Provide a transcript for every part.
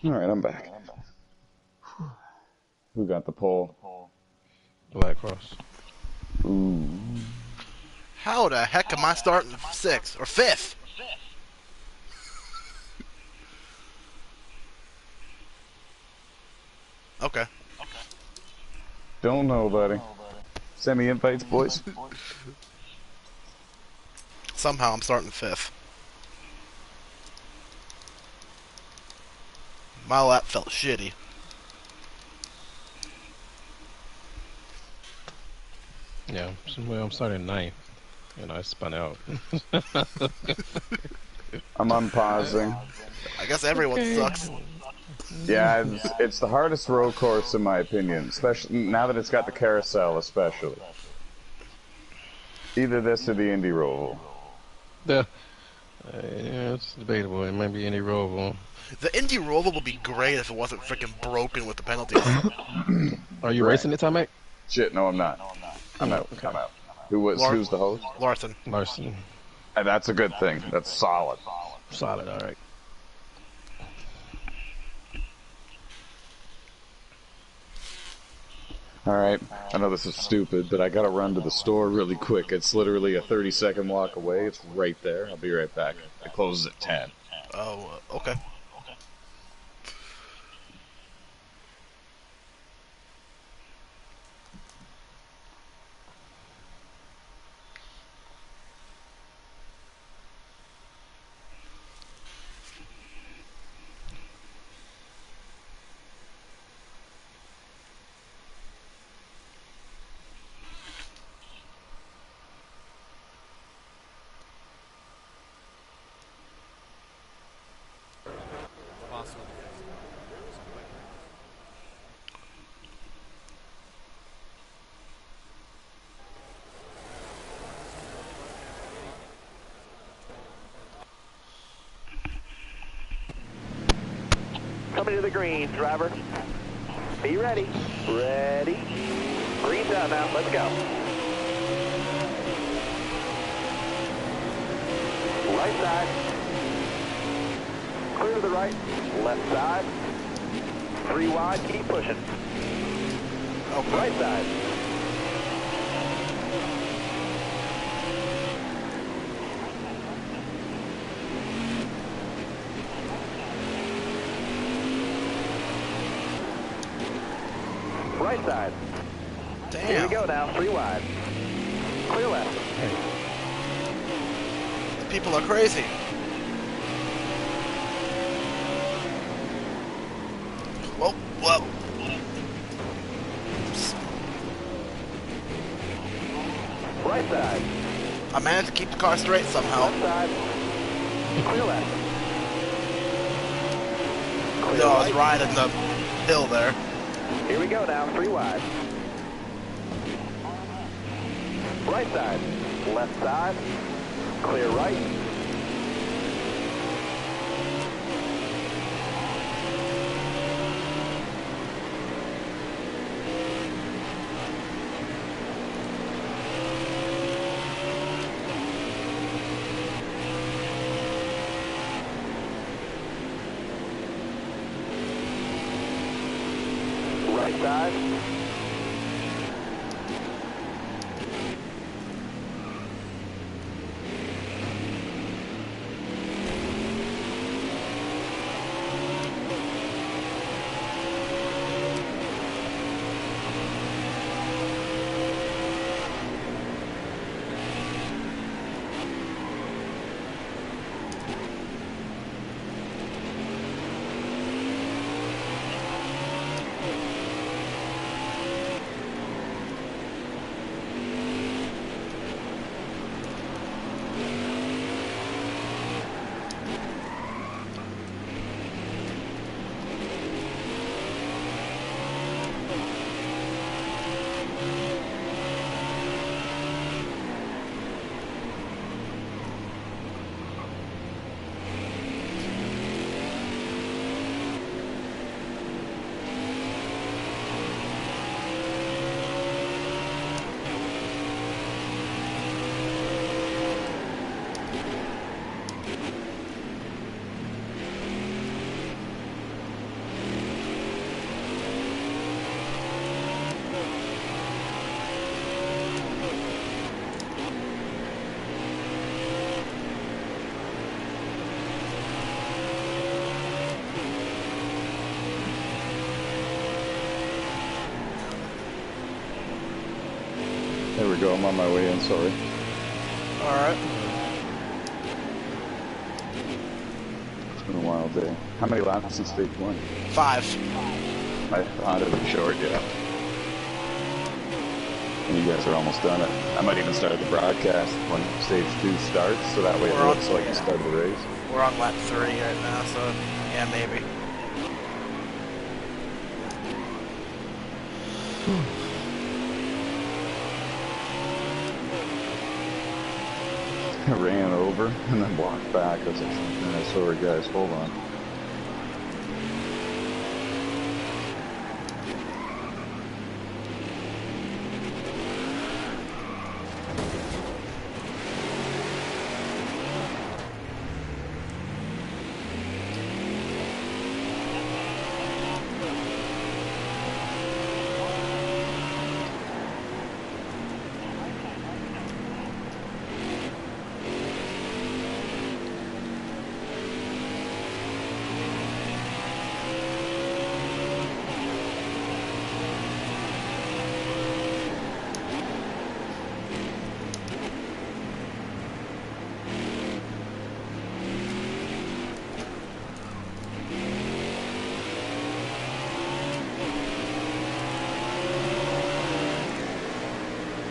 Alright, I'm back. Who got the pole? Black Cross. Ooh. How the heck am I starting 6th or 5th? Okay. Don't know, buddy. Send me invites, boys. Somehow I'm starting 5th. My lap felt shitty. Yeah, well, I'm starting 9th, and I spun out. I'm unpausing. I guess everyone sucks. Yeah, it's the hardest road course in my opinion, especially now that it's got the carousel, especially. Either this or the Indy Roval. Yeah, it's debatable. It might be any roval. The Indy Roval would be great if it wasn't freaking broken with the penalties. Are you racing it, Tomac? Shit, no, I'm not. I'm out. Okay. I'm out. Who's the host? Larson. Larson. That's a good thing. That's solid. Solid, alright. Alright, I know this is stupid, but I gotta run to the store really quick. It's literally a 30-second walk away. It's right there. I'll be right back. It closes at 10. Oh, okay. Coming to the green, driver. Be ready. Ready. Green's out now. Let's go. Right side. Clear to the right. Left side. 3 wide. Keep pushing. Okay. Right side. Right side. Damn. Here we go now. 3 wide. Clear left. People are crazy. Whoa, whoa. Right side. I managed to keep the car straight somehow. Left side. Clear left. Clear No, I was right. riding the hill there. Here we go now, 3 wide. Right side. Left side. Clear right. Right side. There we go, I'm on my way in, sorry. Alright. It's been a wild day. How many laps in stage 1? 5. I thought it was short, yeah. And you guys are almost done it. I might even start the broadcast when stage 2 starts, so that way it looks like you started the race. We're on lap 3 right now, so yeah, maybe. I ran over and then walked back. I was like, sorry guys, hold on.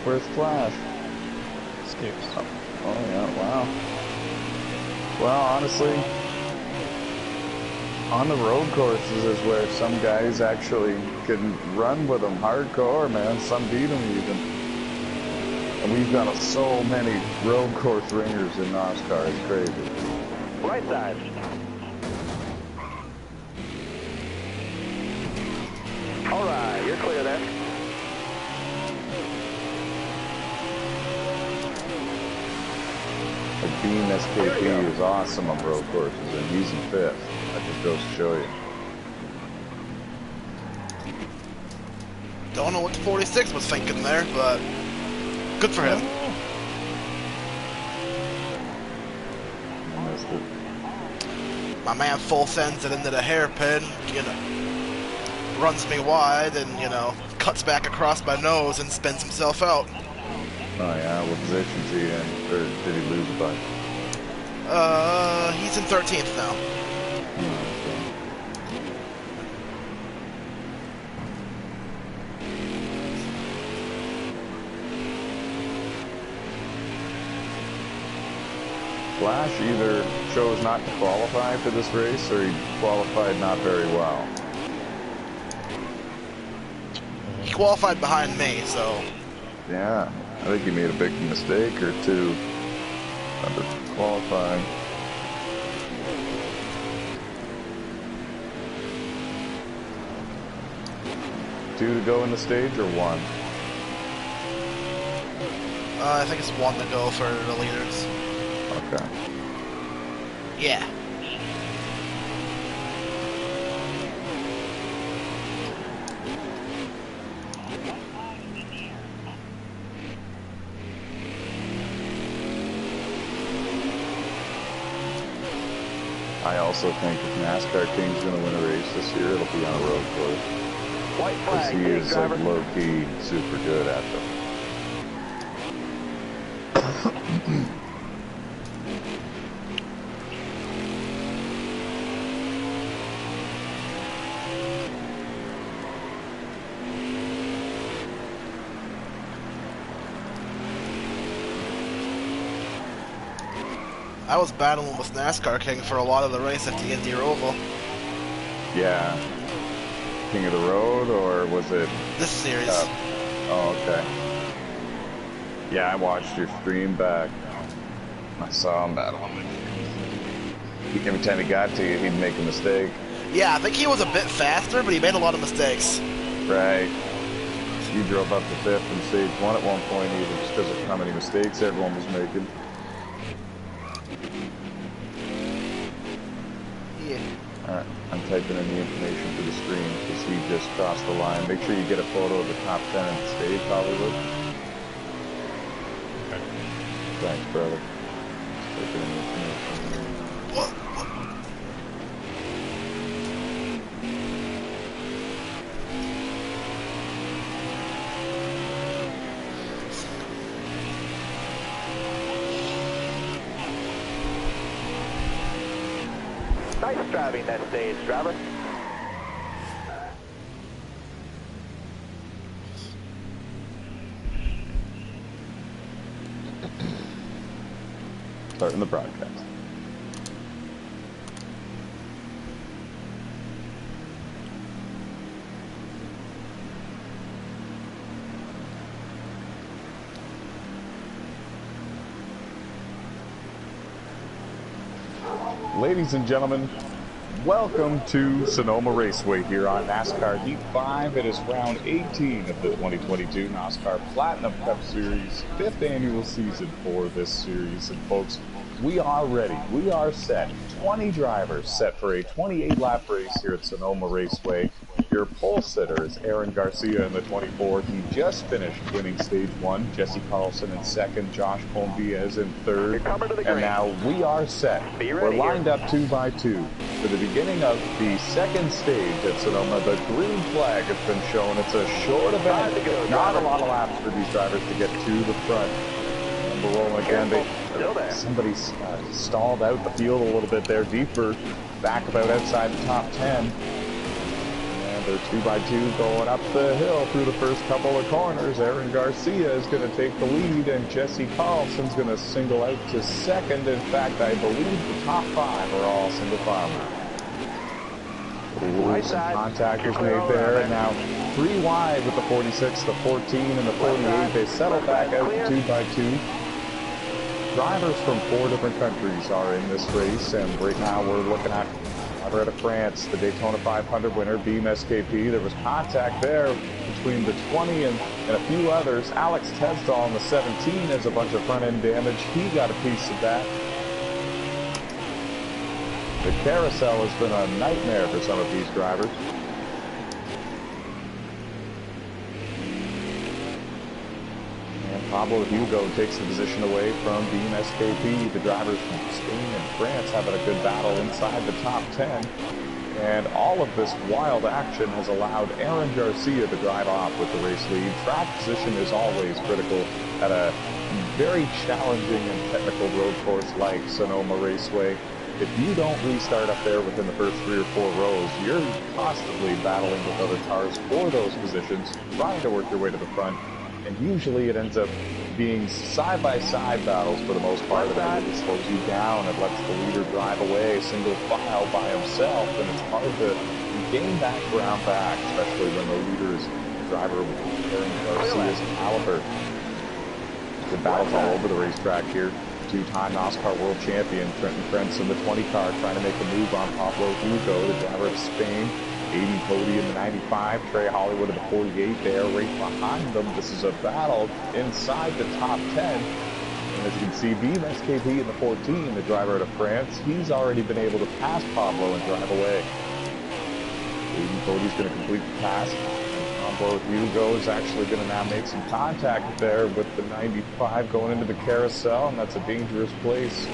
Where's Flash? Skips. Oh yeah, wow. Well, honestly, on the road courses is where some guys actually can run with them hardcore, man. Some beat them even. And we've got so many road course ringers in NOSSCAR, it's crazy. Right side. All right, you're clear there. Like Beam SKP is awesome on road courses, and he's in 5th. That just goes to show you. Don't know what the 46 was thinking there, but good for him. I missed it. My man full sends it into the hairpin, you know, runs me wide and, you know, cuts back across my nose and spins himself out. Oh yeah, what position is he in? Or did he lose a bunch? He's in 13th now. Flash either chose not to qualify for this race or he qualified not very well. He qualified behind me, so... Yeah, I think he made a big mistake or two under qualifying. Two to go in the stage or one? I think it's 1 to go for the leaders. Okay. Yeah. I also think if NASCAR King's going to win a race this year, it'll be on a road course. White Because flag, he King is driver. like low-key super good at them. I was battling with NASCAR King for a lot of the race at the Indy Oval. Yeah. King of the Road, or was it? This series. Oh, okay. Yeah, I watched your stream back. I saw him battling. Every time he got to you, he'd make a mistake. Yeah, I think he was a bit faster, but he made a lot of mistakes. Right. You drove up to 5th in stage 1 at one point, even just because of how many mistakes everyone was making. Yeah. Alright, I'm typing in the information for the stream because he just crossed the line. Make sure you get a photo of the top 10 in the stage, Hollywood. Okay. Thanks, brother. Just typing in the information. What? Nice driving that stage, driver. Starting the broadcast. Ladies and gentlemen, welcome to Sonoma Raceway here on NASCAR Heat 5. It is round 18 of the 2022 NOSSCAR Platinum Cup Series, 5th annual season for this series. And folks, we are ready. We are set. 20 drivers set for a 28-lap race here at Sonoma Raceway. Your pole sitter is Aaron Garcia in the 24. He just finished winning stage 1. Jesse Carlson in 2nd. Josh Colombiez in 3rd. And now we are set. We're lined up 2 by 2 for the beginning of the 2nd stage at Sonoma. The green flag has been shown. It's a short event. Not a lot of laps for these drivers to get to the front. Number rolling again. Somebody stalled out the field a little bit there, deeper, back about outside the top 10. They're 2 by 2 going up the hill through the first couple of corners. Aaron Garcia is going to take the lead, and Jesse Carlson's going to single out to 2nd. In fact, I believe the top 5 are all single file now. Some contact was made there, and now 3 wide with the 46, the 14, and the 48. They settle back out to 2 by 2. Drivers from 4 different countries are in this race, and right now we're looking at out of France, the Daytona 500 winner, Beam SKP. There was contact there between the 20 and a few others. Alex Tesdall in the 17 has a bunch of front-end damage. He got a piece of that. The carousel has been a nightmare for some of these drivers. And Pablo Hugo takes the position away from Beam SKP. The drivers from Spain and France having a good battle inside the top 10. And all of this wild action has allowed Aaron Garcia to drive off with the race lead. Track position is always critical at a very challenging and technical road course like Sonoma Raceway. If you don't restart up there within the first 3 or 4 rows, you're constantly battling with other cars for those positions, trying to work your way to the front. And usually it ends up being side-by-side battles for the most part. It really slows you down. It lets the leader drive away single file by himself, and it's hard to gain that ground back, especially when the leader is a driver with Aaron Garcia's caliber. Good battles all over the racetrack here. 2-time NOSSCAR World Champion Trenton Krentz in the 20 car trying to make a move on Pablo Hugo, the driver of Spain. Aiden Cody in the 95, Trey Hollywood in the 48 there, right behind them. This is a battle inside the top 10. And as you can see, Beam SKP in the 14, the driver out of France, he's already been able to pass Pablo and drive away. Aiden Cody's going to complete the pass. Pablo Hugo is actually going to now make some contact there with the 95 going into the carousel, and that's a dangerous place.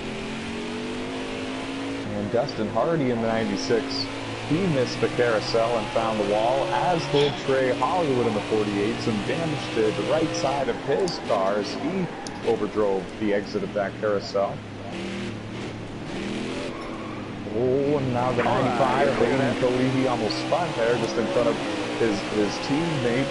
And Dustin Hardy in the 96. He missed the carousel and found the wall, as did Trey Hollywood in the 48. Some damage to the right side of his car as he overdrove the exit of that carousel. Oh, and now the 95 of Aiden Cody, he almost spun there just in front of his teammate.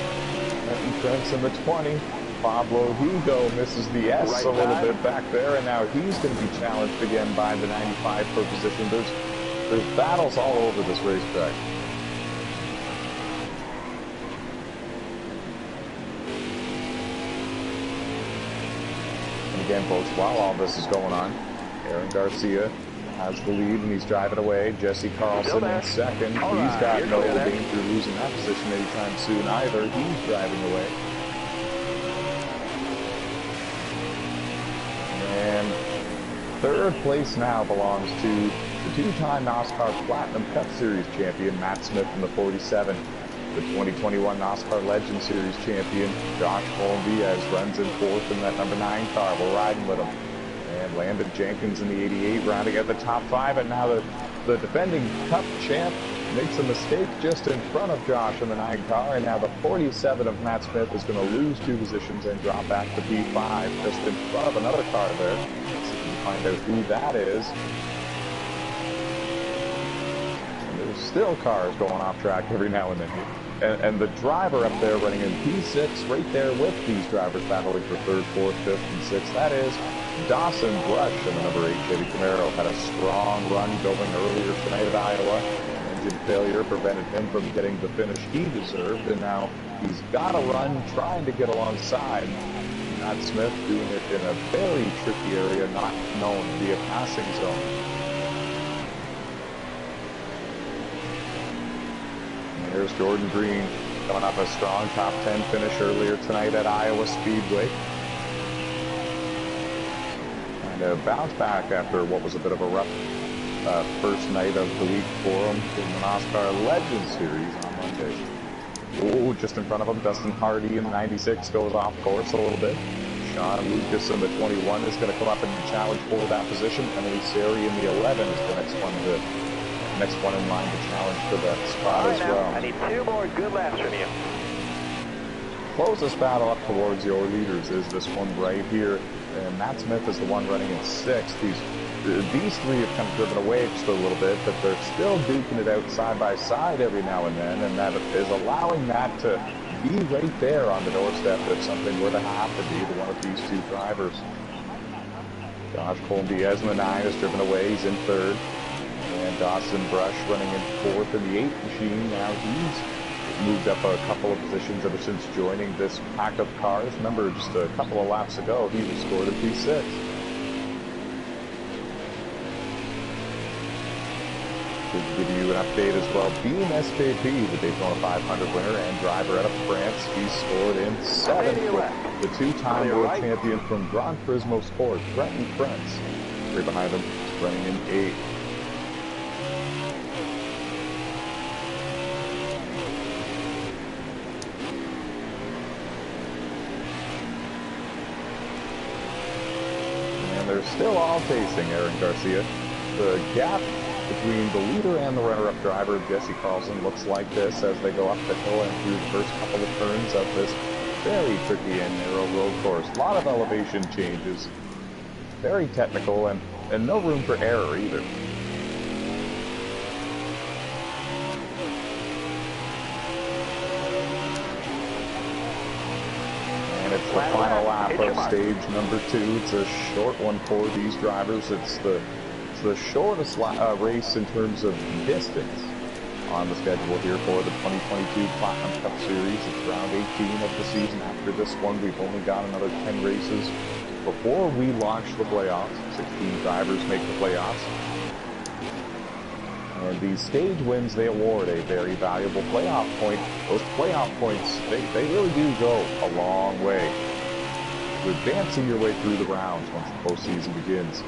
Trenton Krentz in the 20. Pablo Hugo misses the S a little bit back there, and now he's going to be challenged again by the 95 for position. There's battles all over this racetrack. And again, folks, while all this is going on, Aaron Garcia has the lead and he's driving away. Jesse Carlson in 2nd. He's got no danger losing that position anytime soon either. He's driving away. And 3rd place now belongs to the 2-time NOSSCAR Platinum Cup Series champion, Matt Smith in the 47. The 2021 NOSSCAR Legend Series champion, Josh Colombiez, runs in 4th in that number 9 car. We're riding with him. And Landon Jenkins in the 88 rounding out the top 5. And now the defending Cup champ makes a mistake just in front of Josh in the 9 car. And now the 47 of Matt Smith is going to lose 2 positions and drop back to P5 just in front of another car there. Let's see if we can find out who that is. There's still cars going off track every now and then. And the driver up there running in P6 right there with these drivers battling for 3rd, 4th, 5th, and 6th. That is Dawson Brush in the number 8 Chevy Camaro. Had a strong run going earlier tonight at Iowa. Engine failure prevented him from getting the finish he deserved, and now he's got a run trying to get alongside Matt Smith, doing it in a very tricky area, not known to be a passing zone. And here's Jordan Green coming off a strong top 10 finish earlier tonight at Iowa Speedway. And a bounce back after what was a bit of a rough first night of the week for him in the NOSSCAR Legends Series on Monday. Oh, just in front of him, Dustin Hardy in the 96 goes off course a little bit. Sean Lucas in the 21 is going to come up and challenge for that position. Emily Sari in the 11 is the next one in line to challenge for that spot as well. I need 2 more good laps from you. Closest battle up towards your leaders is this one right here. And Matt Smith is the one running in 6th. These three have kind of driven away just a little bit, but they're still duking it out side by side every now and then, and that is allowing Matt to be right there on the doorstep if something were to have to be to one of these two drivers. Josh Colby-Diaz in the 9 is driven away. He's in 3rd. And Dawson Brush running in 4th in the 8 machine. Now he's moved up a couple of positions ever since joining this pack of cars. Remember, just a couple of laps ago, he was scored in P6. To give you an update as well, Beam SKP, the Daytona 500 winner and driver out of France, he scored in 7th. The 2-time world champion from Gran Turismo Sport, Brenton Prince, right behind him, running in 8th. And they're still all facing Aaron Garcia. The gap between the leader and the runner-up driver, Jesse Carlson, looks like this as they go up the hill and through the first couple of turns of this very tricky and narrow road course. A lot of elevation changes, very technical, and no room for error either. And it's the final lap of stage number 2. It's a short one for these drivers. It's the shortest race in terms of distance on the schedule here for the 2022 Platinum Cup Series. It's round 18 of the season. After this one, we've only got another 10 races before we launch the playoffs. 16 drivers make the playoffs. And these stage wins, they award a very valuable playoff point. Those playoff points, they really do go a long way to advancing your way through the rounds once the postseason begins.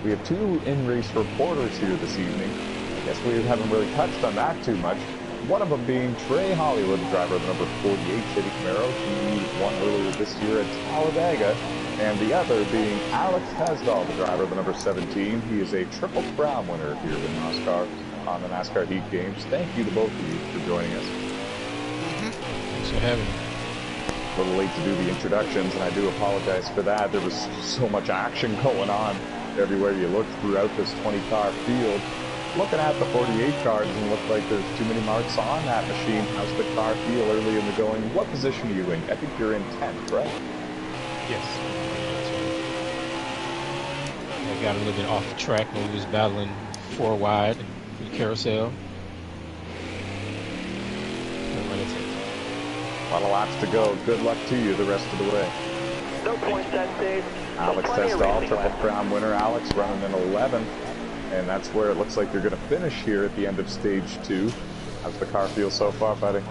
We have 2 in-race reporters here this evening. I guess we haven't really touched on that too much. One of them being Trey Hollywood, the driver of the number 48 Chevy Camaro. He won earlier this year at Talladega. And the other being Alex Tesdall, the driver of the number 17. He is a Triple Crown winner here with NOSSCAR on the NASCAR Heat Games. Thank you to both of you for joining us. Thanks for having me. A little late to do the introductions, and I do apologize for that. There was so much action going on everywhere you look throughout this 20-car field. Looking at the 48 car, it doesn't look like there's too many marks on that machine. How's the car feel early in the going? What position are you in? I think you're in 10th, right? Yes. I got a little bit off the track when we was battling 4 wide in the carousel. A lot of laps to go. Good luck to you the rest of the way. No points that stage. Alex Tesdall, Triple Crown winner. Alex running in 11th. And that's where it looks like you're going to finish here at the end of stage 2. How's the car feel so far, buddy?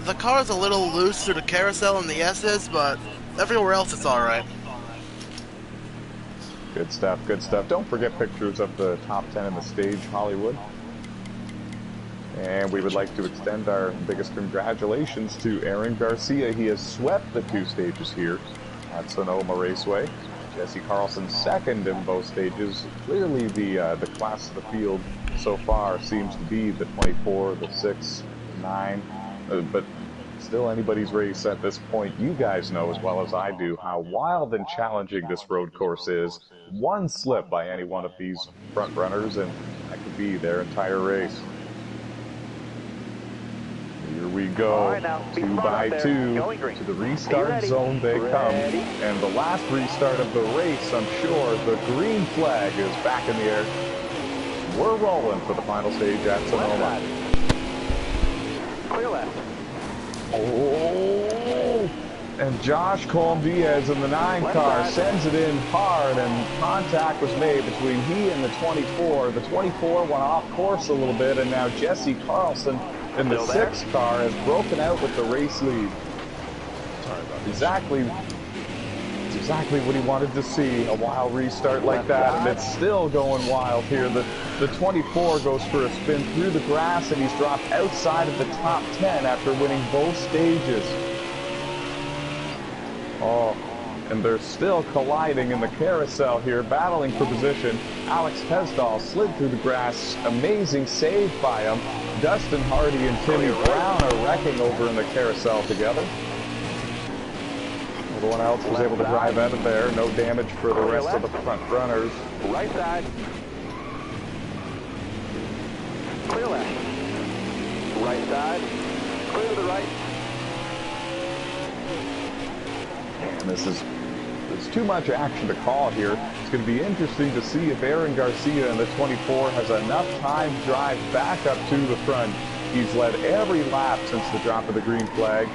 The car's a little loose through the carousel and the S's, but everywhere else it's alright. Good stuff, good stuff. Don't forget pictures of the top 10 in the stage, Hollywood. And we would like to extend our biggest congratulations to Aaron Garcia. He has swept the 2 stages here at Sonoma Raceway. Jesse Carlson second in both stages. Clearly the class of the field so far seems to be the 24, the 6, 9, but still anybody's race at this point. You guys know as well as I do how wild and challenging this road course is. One slip by any one of these front runners and that could be their entire race. Here we go, right, now, 2 by 2 to the restart zone they come. And the last restart of the race, I'm sure, the green flag is back in the air. We're rolling for the final stage at Sonoma. Clear left. Oh, and Josh Colm-Diaz in the 9 car sends it in hard, and contact was made between he and the 24. The 24 went off course a little bit, and now Jesse Carlson in the 6 car has broken out with the race lead. Sorry about It's exactly what he wanted to see, a wild restart like that, and it's still going wild here. The 24 goes for a spin through the grass, and he's dropped outside of the top 10 after winning both stages. Oh, and they're still colliding in the carousel here, battling for position. Alex Hesdall slid through the grass, amazing save by him. Dustin Hardy and Timmy Brown are wrecking over in the carousel together. Everyone else was able to drive out of there. No damage for the rest of the front runners. Right side. Clear left. Right side. Clear to the right. And there's too much action to call here. It's going to be interesting to see if Aaron Garcia in the 24 has enough time to drive back up to the front. He's led every lap since the drop of the green flag.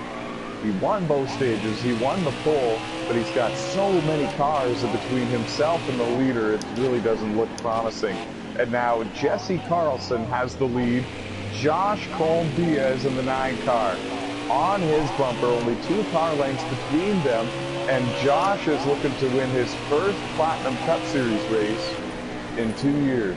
He won both stages, he won the pole, but he's got so many cars in between himself and the leader, it really doesn't look promising. And now Jesse Carlson has the lead. Josh Colm-Diaz in the 9 car. On his bumper, only 2 car lengths between them, and Josh is looking to win his first Platinum Cup Series race in 2 years.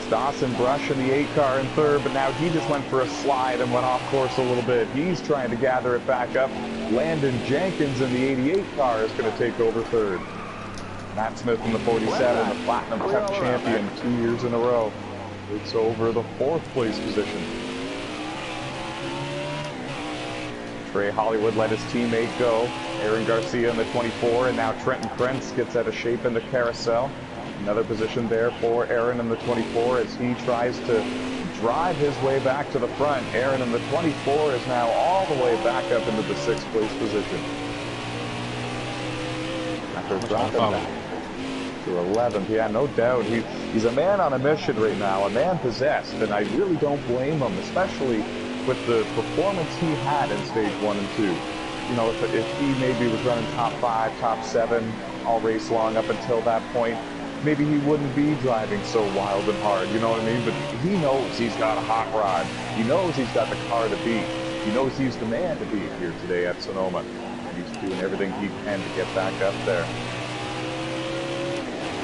Dawson Brush in the 8 car in 3rd, but now he just went for a slide and went off course a little bit. He's trying to gather it back up. Landon Jenkins in the 88 car is going to take over 3rd. Matt Smith in the 47, the Platinum Cup champion 2 years in a row. It's over the 4th place position. Trey Hollywood let his teammate go. Aaron Garcia in the 24, and now Trenton Krentz gets out of shape in the carousel. Another position there for Aaron in the 24 as he tries to drive his way back to the front. Aaron in the 24 is now all the way back up into the 6th place position. After dropping back to 11th. Yeah, no doubt. He's a man on a mission right now, a man possessed, and I really don't blame him, especially with the performance he had in stage 1 and 2. You know, if he maybe was running top 5, top 7 all race long up until that point, maybe he wouldn't be driving so wild and hard, you know what I mean? But he knows he's got a hot rod. He knows he's got the car to beat. He knows he's the man to beat here today at Sonoma. And he's doing everything he can to get back up there.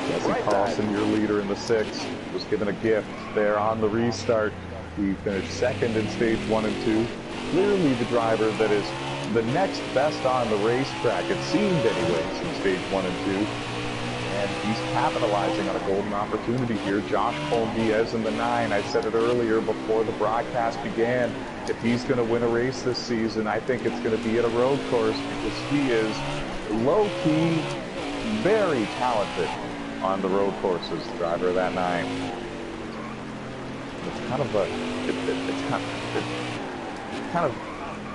Jesse Carlson, your leader in the 6, was given a gift there on the restart. He finished 2nd in stage 1 and 2. Clearly the driver that is the next best on the racetrack, it seemed anyways, in stage 1 and 2. And he's capitalizing on a golden opportunity here. Josh Colm-Diaz in the 9. I said it earlier before the broadcast began. If he's going to win a race this season, I think it's going to be at a road course because he is low-key, very talented on the road courses, the driver of that 9. It's kind of it's kind of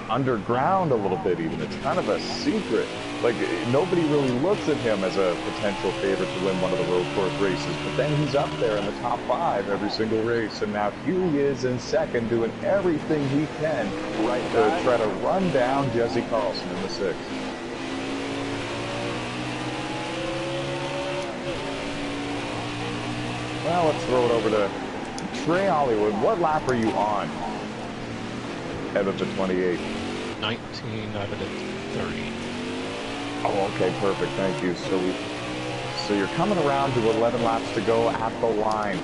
underground a little bit even. It's kind of a secret. Like, nobody really looks at him as a potential favorite to win one of the road course races, but then he's up there in the top 5 every single race, and now here he is in 2nd doing everything he can to try to run down Jesse Carlson in the 6th. Well, let's throw it over to Trey Hollywood. What lap are you on out of the 28? 19 out of the 30. Oh, okay, perfect. Thank you. So you're coming around to 11 laps to go at the line.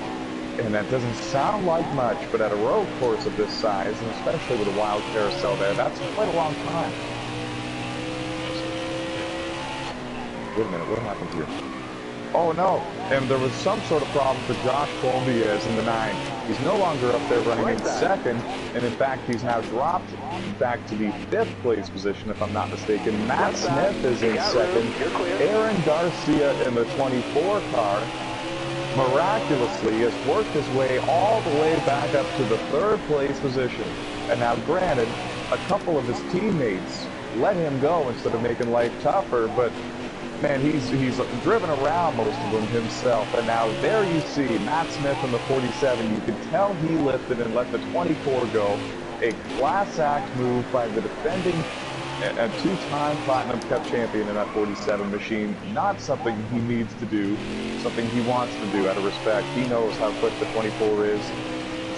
And that doesn't sound like much, but at a road course of this size, and especially with a wild carousel there, that's quite a long time. Wait a minute, what happened here? Oh no, and there was some sort of problem for Josh Colbiez in the 9. He's no longer up there running in second, and in fact he's now dropped back to the 5th place position if I'm not mistaken. Matt Smith is in second. Aaron Garcia in the 24 car miraculously has worked his way all the way back up to the 3rd place position. And now granted, a couple of his teammates let him go instead of making life tougher, but man, he's driven around most of them himself. And now there you see Matt Smith in the 47. You can tell he lifted and let the 24 go. A class act move by the defending and 2-time Platinum Cup champion in that 47 machine. Not something he needs to do, something he wants to do out of respect. He knows how quick the 24 is.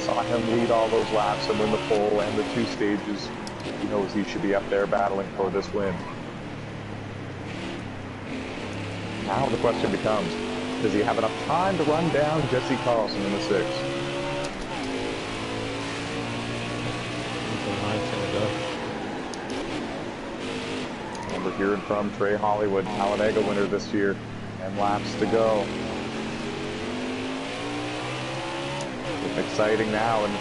Saw him lead all those laps and win the pole and the 2 stages. He knows he should be up there battling for this win. Now the question becomes, does he have enough time to run down Jesse Carlson in the 6? And we're hearing from Trey Hollywood, Talladega winner this year, and laps to go. Exciting now, and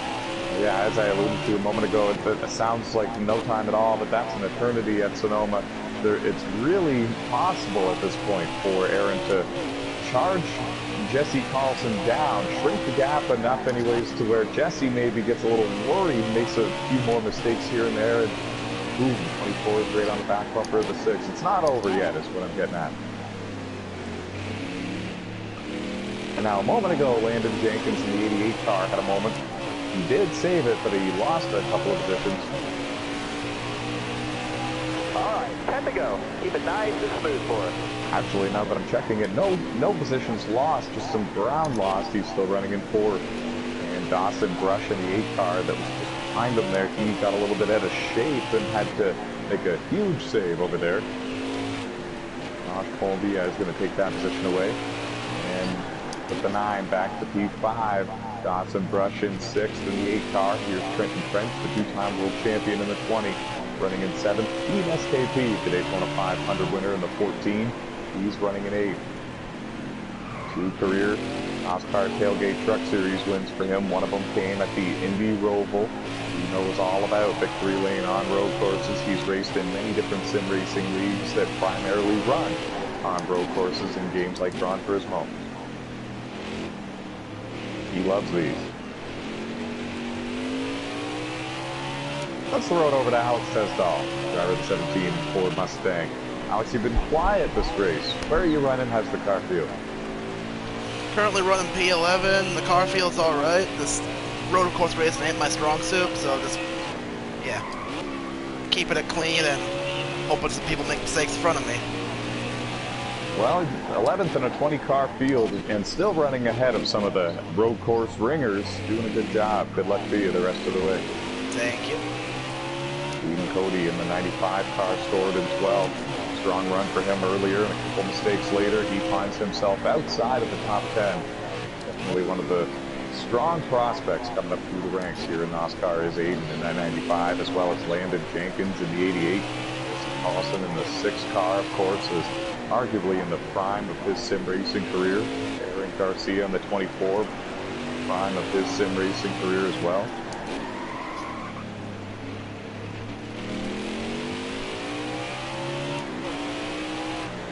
yeah, as I alluded to a moment ago, it sounds like no time at all, but that's an eternity at Sonoma. It's really possible at this point for Aaron to charge Jesse Carlson down, shrink the gap enough anyways to where Jesse maybe gets a little worried, makes a few more mistakes here and there, and boom, 24 is right on the back bumper of the 6. It's not over yet is what I'm getting at. And now a moment ago, Landon Jenkins in the 88 car had a moment. He did save it, but he lost a couple of positions. All right, 10 to go. Keep it nice and smooth for us. Actually, now that I'm checking it, no positions lost, just some ground lost. He's still running in 4th. And Dawson Brush in the 8 car that was just behind him there, he got a little bit out of shape and had to make a huge save over there. Josh Colby is going to take that position away. And with the 9 back to P5. Dawson Brush in 6th in the 8 car. Here's Trenton French, the 2-time world champion in the 20, running in 7th. Team SKP, the Daytona 500 winner in the 14. He's running in 8th. 2 career NOSSCAR Tailgate Truck Series wins for him. One of them came at the Indy Roval. He knows all about victory lane on-road courses. He's raced in many different sim racing leagues that primarily run on road courses in games like Gran Turismo. He loves these. Let's throw it over to Alex Tesdall, driver of the 17 Ford Mustang. Alex, you've been quiet this race. Where are you running? How's the car feel? Currently running P11. The car feels all right. This road course racing ain't my strong suit, so just, yeah, keeping it clean and hoping some people make mistakes in front of me. Well, 11th in a 20-car field and still running ahead of some of the road course ringers. Doing a good job. Good luck to you the rest of the way. Thank you. Dean Cody in the 95 car scored in 12. Strong run for him earlier, and a couple mistakes later, he finds himself outside of the top 10. Definitely one of the strong prospects coming up through the ranks here in NOSSCAR is Aiden in that 95, as well as Landon Jenkins in the 88. Carlson in the 6 car, of course, is arguably in the prime of his sim racing career. Aaron Garcia in the 24, prime of his sim racing career as well.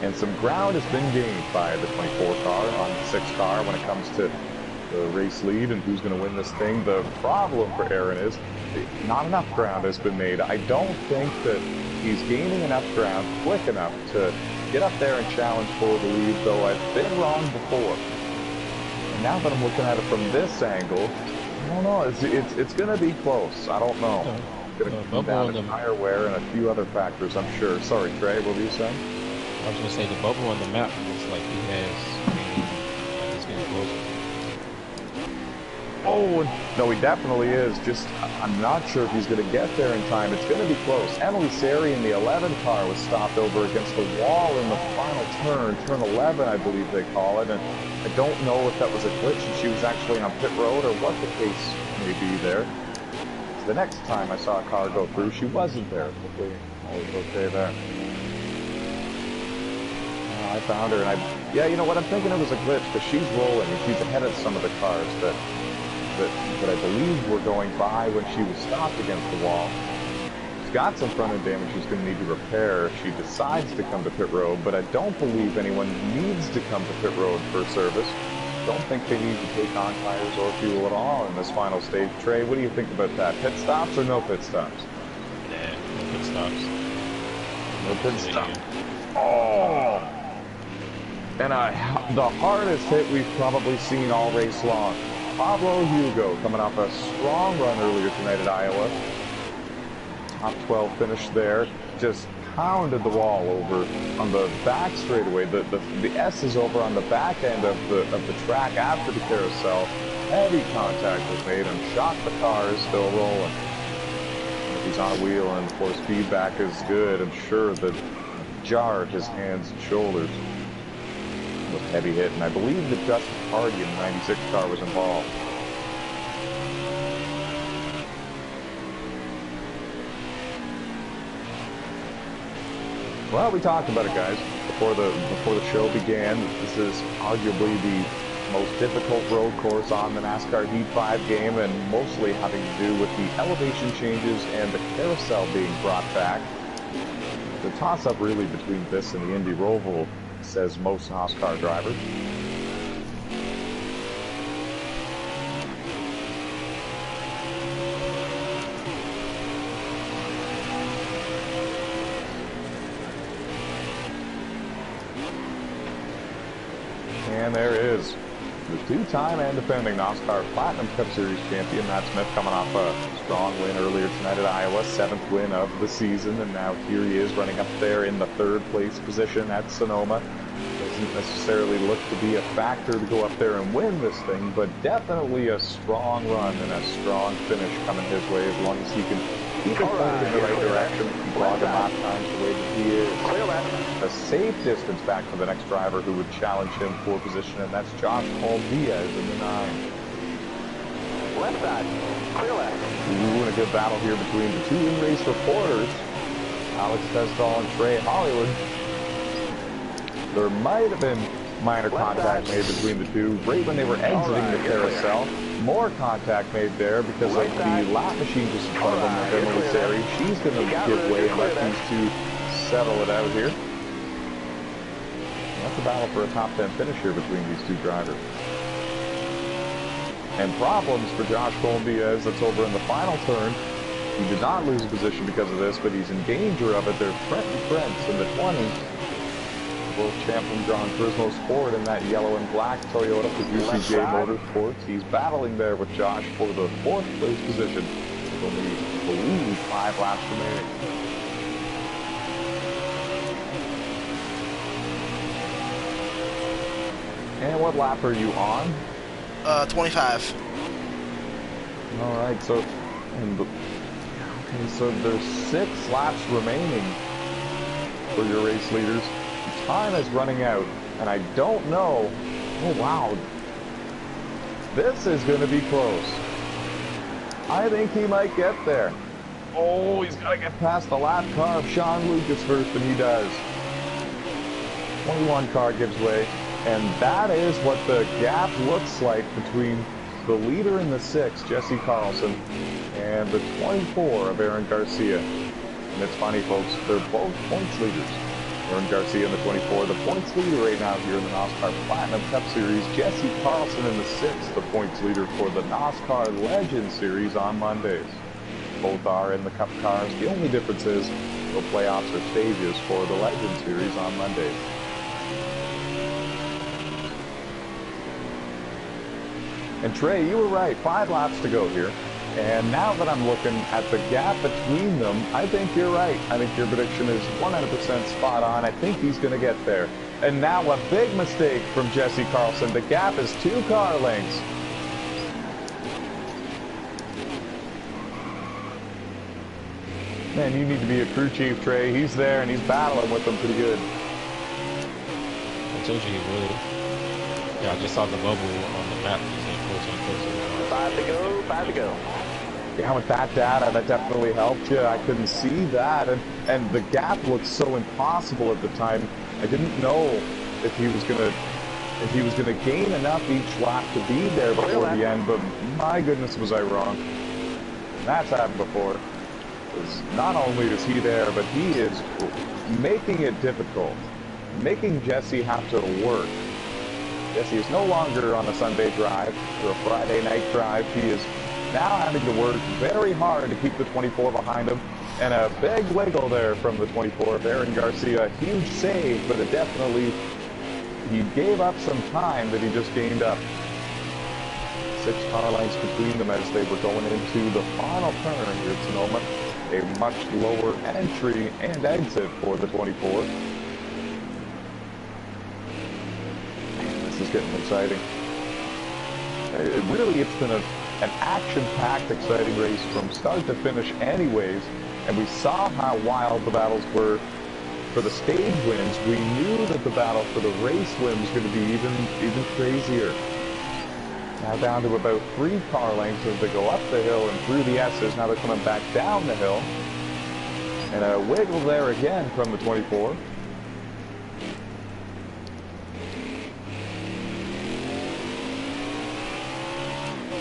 And some ground has been gained by the 24 car on the 6 car when it comes to the race lead and who's going to win this thing. The problem for Aaron is not enough ground has been made. I don't think that he's gaining enough ground quick enough to get up there and challenge for the lead, though I've been wrong before. And now that I'm looking at it from this angle, I don't know, it's going to be close. I don't know. It's going to come down to tire wear and a few other factors, I'm sure. Sorry, Trey, what were you saying? I was going to say the bubble on the map looks like he has, it's getting closer. Oh, no, he definitely is. Just, I'm not sure if he's going to get there in time. It's going to be close. Emily Sari in the 11 car was stopped over against the wall in the final turn, turn 11, I believe they call it. And I don't know if that was a glitch and she was actually on pit road or what the case may be there. The next time I saw a car go through, she wasn't there. Hopefully all was okay there. I found her, and Yeah, you know what? I'm thinking it was a glitch because she's rolling and she's ahead of some of the cars that I believe were going by when she was stopped against the wall. She's got some front end damage she's going to need to repair if she decides to come to pit road, but I don't believe anyone needs to come to pit road for service. Don't think they need to take on tires or fuel at all in this final stage. Trey, what do you think about that? Pit stops or no pit stops? Nah, no pit stops. No pit stops. Oh! And the hardest hit we've probably seen all race long. Pablo Hugo coming off a strong run earlier tonight at Iowa. Top 12 finish there. Just pounded the wall over on the back straightaway. The S is over on the back end of the track after the carousel. Heavy contact was made and shocked the car is still rolling. If he's on a wheel and force feedback is good, I'm sure that jarred his hands and shoulders. It was a heavy hit, and I believe that Justin Hardy in the 96 car was involved. Well, we talked about it, guys, before the show began. This is arguably the most difficult road course on the NASCAR Heat 5 game, and mostly having to do with the elevation changes and the carousel being brought back. The toss-up really between this and the Indy Roval, says most NOSSCAR drivers. And there is the two-time and defending NOSSCAR Platinum Cup Series champion, Matt Smith, coming off a strong win earlier tonight at Iowa, 7th win of the season, and now here he is running up there in the 3rd place position at Sonoma. Doesn't necessarily look to be a factor to go up there and win this thing, but definitely a strong run and a strong finish coming his way as long as he can keep it pointed in the right direction, keep logging lap times the way that he is. A safe distance back for the next driver who would challenge him for position, and that's Josh Diaz in the 9. Left side, clear left. Ooh, and a good battle here between the two in-race reporters, Alex Testall and Trey Hollywood. There might have been minor contact made between the two right when they were exiting the carousel. More contact made there because of the lap machine just in front of them, Emily Sari. She's going to give way and let these two settle it out here. That's a battle for a top 10 finish here between these two drivers. And problems for Josh Diaz, that's over in the final turn. He did not lose a position because of this, but he's in danger of it. There's Trenton Krentz in the 20. World champion John Turismo Sport in that yellow and black Toyota for UCJ Motorsports. He's battling there with Josh for the 4th place position with only, I believe, 5 laps remaining. And what lap are you on? 25. All right, so so there's 6 laps remaining for your race leaders. Time is running out, and I don't know. Oh, wow. This is going to be close. I think he might get there. Oh, he's got to get past the lap car of Sean Lucas first, and he does. 21 car gives way, and that is what the gap looks like between the leader in the 6, Jesse Carlson, and the 24 of Aaron Garcia. And it's funny, folks, they're both points leaders. Aaron Garcia in the 24, the points leader right now here in the NOSSCAR Platinum Cup Series. Jesse Carlson in the 6, the points leader for the NOSSCAR Legend Series on Mondays. Both are in the Cup cars. The only difference is no playoffs or stages for the Legend Series on Mondays. And Trey, you were right. 5 laps to go here. And now that I'm looking at the gap between them, I think you're right. I think your prediction is 100% spot on. I think he's going to get there. And now a big mistake from Jesse Carlson. The gap is 2 car lengths. Man, you need to be a crew chief, Trey. He's there and he's battling with them pretty good. I told you he would. Yeah, I just saw the bubble on the map. He's getting closer and closer. 5 to go, 5 to go. Yeah, with that data, that definitely helped you. I couldn't see that, and the gap looked so impossible at the time. I didn't know if he was gonna gain enough each lap to be there before the end, but my goodness was I wrong. And that's happened before. Because not only is he there, but he is making it difficult, making Jesse have to work. Jesse is no longer on a Sunday drive or a Friday night drive. He is now having to work very hard to keep the 24 behind him. And a big wiggle there from the 24. Aaron Garcia, huge save, but it definitely, he gave up some time that he just gained up. 6 car lengths between them as they were going into the final turn here at Sonoma. A much lower entry and exit for the 24. Man, this is getting exciting. It's been an action-packed, exciting race from start to finish anyways. And we saw how wild the battles were for the stage wins. We knew that the battle for the race win was going to be even crazier. Now down to about 3 car lengths as they go up the hill and through the S's. Now they're coming back down the hill. And a wiggle there again from the 24.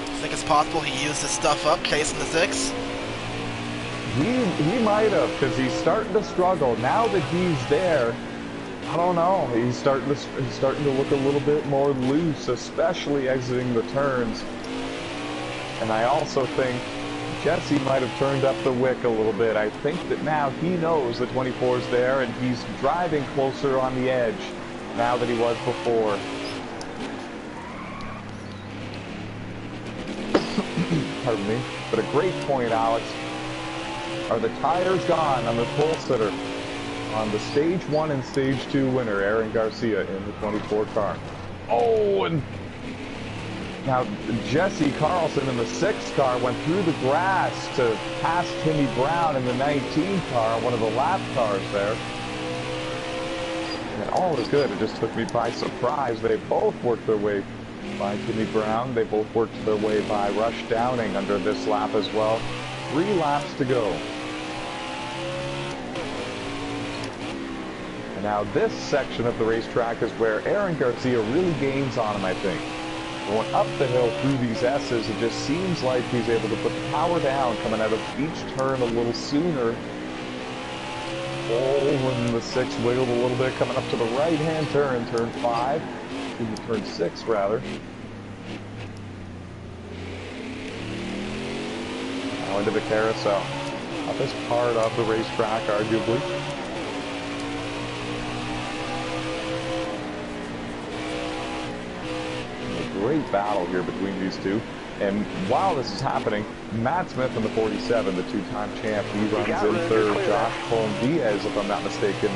I think it's possible he used his stuff up, chasing the 6. He might have, because he's starting to struggle. Now that he's there, I don't know. He's starting to look a little bit more loose, especially exiting the turns. And I also think Jesse might have turned up the wick a little bit. I think that now he knows the 24 is there, and he's driving closer on the edge now that he was before. Pardon me. But a great point, Alex. Are the tires gone on the pole sitter? On the stage 1 and stage 2 winner, Aaron Garcia in the 24 car. Oh, and now Jesse Carlson in the 6 car went through the grass to pass Timmy Brown in the 19 car, one of the lap cars there. And all is good. It just took me by surprise. They both worked their way by Timmy Brown. They both worked their way by Rush Downing under this lap as well. 3 laps to go. And now this section of the racetrack is where Aaron Garcia really gains on him, I think. Going up the hill through these S's, it just seems like he's able to put the power down, coming out of each turn a little sooner. Oh, and the 6 wiggled a little bit, coming up to the right-hand turn 5. Turn 6, rather. Now into the carousel. Toughest part of the racetrack, arguably. Great battle here between these two. And while this is happening, Matt Smith in the 47, the 2-time champ, he runs in third. Josh Colm-Diaz, if I'm not mistaken,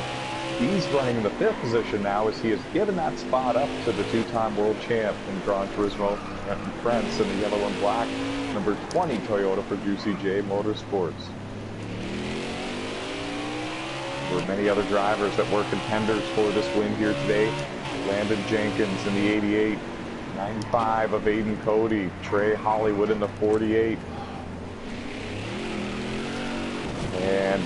he's running in the 5th position now as he has given that spot up to the 2-time world champ from Gran Turismo and Prince in the yellow and black, number 20 Toyota for Juicy J Motorsports. There were many other drivers that were contenders for this win here today. Landon Jenkins in the 88. 95 of Aiden Cody, Trey Hollywood in the 48, and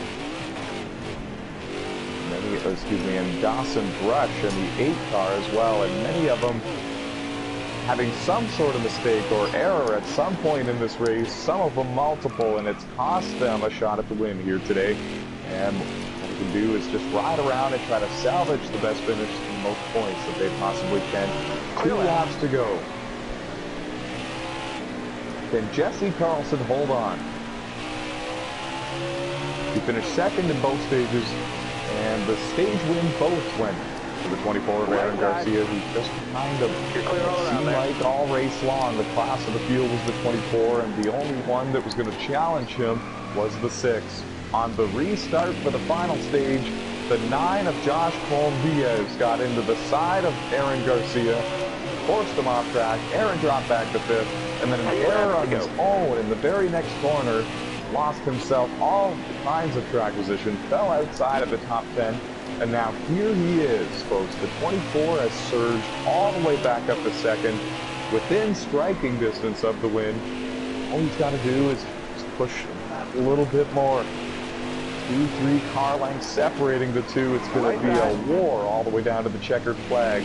and Dawson Brush in the 8 car as well, and many of them having some sort of mistake or error at some point in this race, some of them multiple, and it's cost them a shot at the win here today. And what we can do is just ride around and try to salvage the best finish and most points that they possibly can. 2 laps to go. Can Jesse Carlson hold on? He finished 2nd in both stages, and the stage win both went to the 24 of Aaron Garcia, who just kind of seemed like all race long. The class of the field was the 24, and the only one that was going to challenge him was the 6. On the restart for the final stage, the 9 of Josh Colm-Diaz got into the side of Aaron Garcia, forced him off track. Aaron dropped back to 5th, and then an error on his own in the very next corner, lost himself all kinds of track position, fell outside of the top 10, and now here he is, folks. The 24 has surged all the way back up to 2nd, within striking distance of the win. All he's got to do is just push that a little bit more. 2-3 car lengths separating the two. It's going to be a war all the way down to the checkered flag.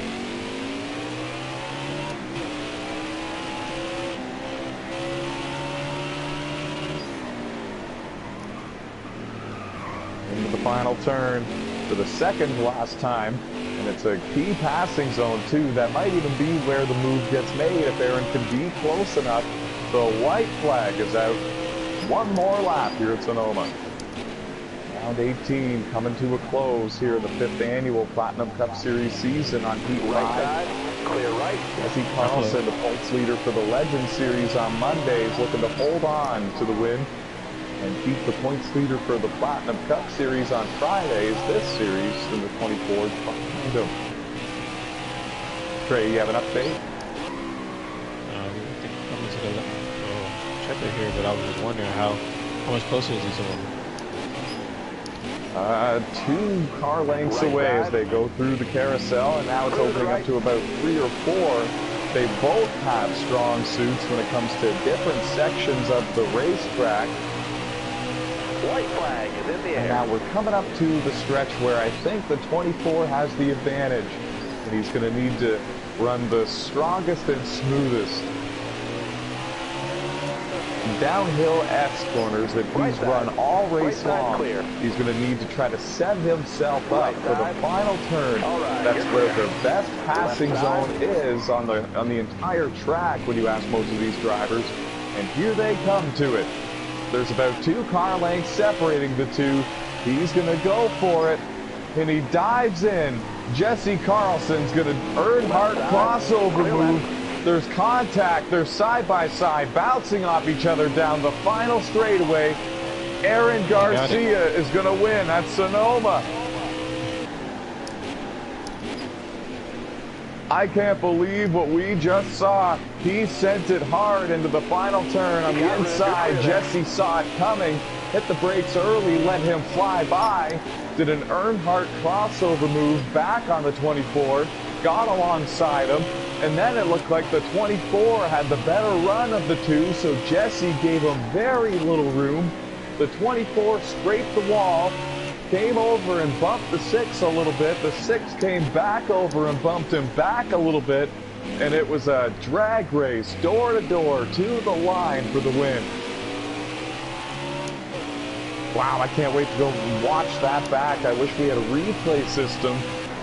Into the final turn for the second to last time. And it's a key passing zone, too. That might even be where the move gets made if Aaron can be close enough. The white flag is out. One more lap here at Sonoma. Round 18 coming to a close here in the 5th annual Platinum Cup Series season on Heat Right 5. side, clear right. Jesse Carlson, the points leader for the Legend Series on Mondays, looking to hold on to the win and keep the points leader for the Platinum Cup Series on Fridays. This series in the 24th behind him. Trey, you have an update? I think coming to the checker here, but I was just wondering how much closer is he to him? 2 car lengths away as they go through the carousel, and now it's opening up to about 3 or 4. They both have strong suits when it comes to different sections of the racetrack. White flag is in the air. And now we're coming up to the stretch where I think the 24 has the advantage, and he's going to need to run the strongest and smoothest downhill S corners that he's run all race long. He's going to need to try to set himself up for the final turn. That's where the best passing zone is on the entire track when you ask most of these drivers. And here they come to it. There's about 2 car lengths separating the two. He's going to go for it, and he dives in. Jesse Carlson's going to Earnhardt crossover move. There's contact. They're side by side, bouncing off each other down the final straightaway. Aaron Garcia is going to win at Sonoma. I can't believe what we just saw. He sent it hard into the final turn on the inside. Jesse saw it coming, hit the brakes early, let him fly by. Did an Earnhardt crossover move back on the 24, got alongside him, and then it looked like the 24 had the better run of the two, so Jesse gave him very little room. The 24 scraped the wall, came over and bumped the 6 a little bit. The 6 came back over and bumped him back a little bit, and it was a drag race, door to door, to the line for the win. Wow, I can't wait to go watch that back. I wish we had a replay system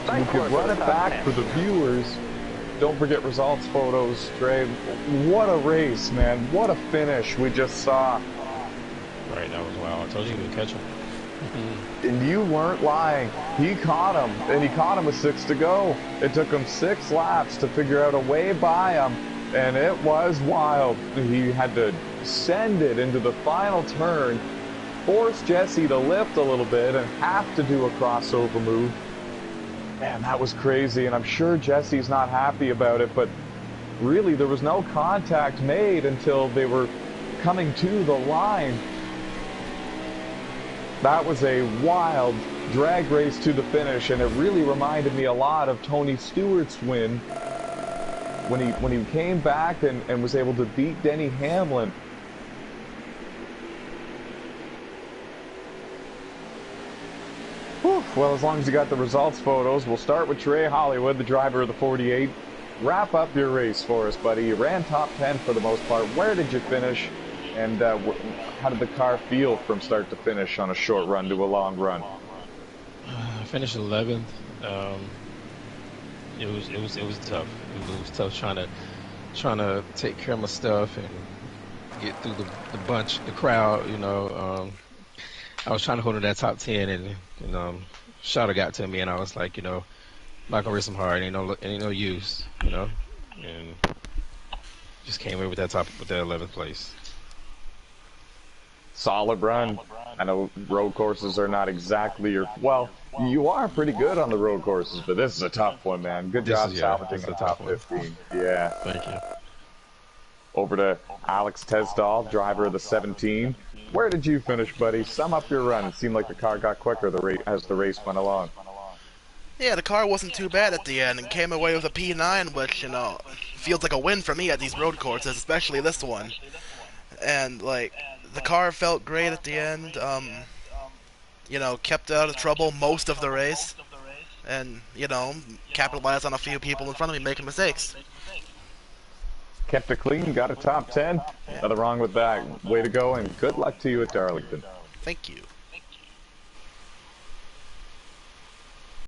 so we could run it back for the viewers. Don't forget results photos, Trey. What a race, man. What a finish we just saw. Right, that was wild. I told you he would catch him. And you weren't lying. He caught him, and he caught him with 6 to go. It took him 6 laps to figure out a way by him, and it was wild. He had to send it into the final turn, force Jesse to lift a little bit and have to do a crossover move. Man, that was crazy, and I'm sure Jesse's not happy about it, but really there was no contact made until they were coming to the line. That was a wild drag race to the finish, and it really reminded me a lot of Tony Stewart's win when he came back and was able to beat Denny Hamlin. Whew. Well, as long as you got the results photos, we'll start with Trey Hollywood, the driver of the 48. Wrap up your race for us, buddy. You ran top 10 for the most part. Where did you finish? And how did the car feel from start to finish on a short run to a long run? I finished 11th. It was tough. It was tough trying to take care of my stuff and get through the bunch, the crowd. You know, I was trying to hold in that top 10, and Shada got to me, and I was like, I'm not gonna race him hard. Ain't no use, and just came away with that 11th place. Solid run. I know road courses are not exactly well, you are pretty good on the road courses, but this is a tough one, man. Good job salvaging the top 15. Yeah. Thank you. Over to Alex Tesdall, driver of the 17. Where did you finish, buddy? Sum up your run. It seemed like the car got quicker as the race went along. Yeah, the car wasn't too bad at the end and came away with a P9, which, feels like a win for me at these road courses, especially this one. And, the car felt great at the end. you know, kept out of trouble most of the race, and you know, capitalized on a few people in front of me making mistakes. Kept it clean, got a top 10. Yeah. Nothing wrong with that. Way to go, and good luck to you at Darlington. Thank you.